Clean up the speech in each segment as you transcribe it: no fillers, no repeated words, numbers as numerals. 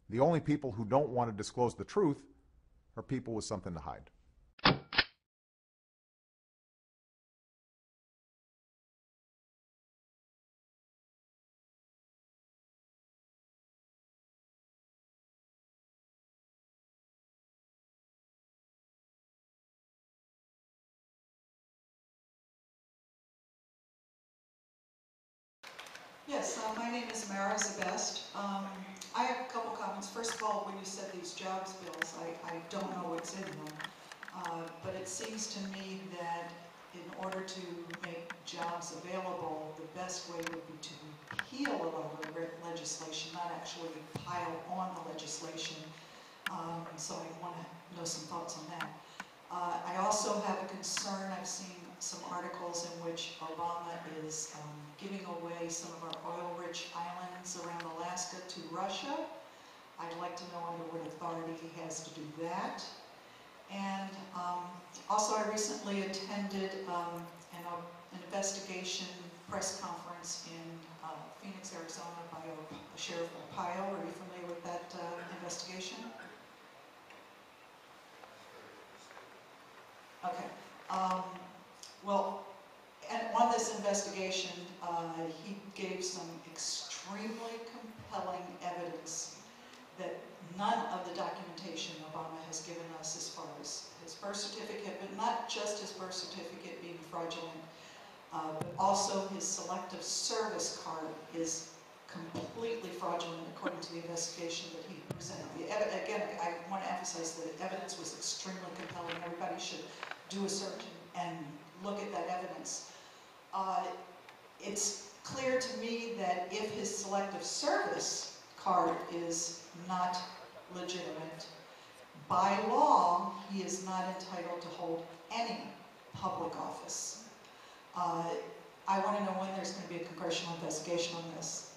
The only people who don't want to disclose the truth are people with something to hide. Yes, my name is Zebest. I have a couple comments. First of all, when you said these jobs bills, I don't know what's in them, but it seems to me that in order to make jobs available, the best way would be to repeal a lot of legislation, not actually pile on the legislation. So I want to know some thoughts on that. I also have a concern. I've seen some articles in which Obama is giving away some of our oil-rich islands around Alaska to Russia. I'd like to know under what authority he has to do that. And also I recently attended an investigation press conference in Phoenix, Arizona by Sheriff Arpaio. Are you familiar with that investigation? Okay. Well, and on this investigation, he gave some extremely compelling evidence that none of the documentation Obama has given us as far as his birth certificate, but not just his birth certificate being fraudulent, but also his selective service card is completely fraudulent according to the investigation that he presented. Again, I want to emphasize that the evidence was extremely compelling. Everybody should do a search and look at that evidence. It's clear to me that if his selective service card is not legitimate, by law, he is not entitled to hold any public office. I want to know when there's going to be a congressional investigation on this.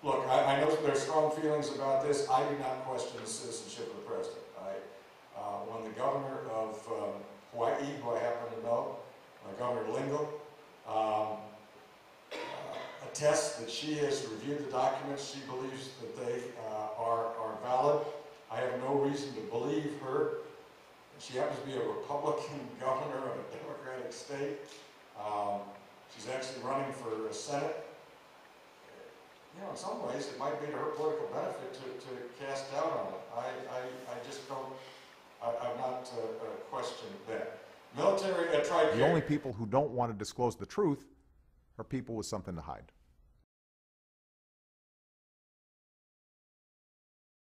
Look, I know there's strong feelings about this. I do not question the citizenship of the president. When the governor of Hawaii, who I happen to know, Governor Lungren, attests that she has reviewed the documents, she believes that they are valid. I have no reason to believe her. She happens to be a Republican governor of a Democratic state. She's actually running for Senate. You know, in some ways, it might be to her political benefit to cast doubt on it. I just don't, I'm not questioning that. Military, The only people who don't want to disclose the truth are people with something to hide.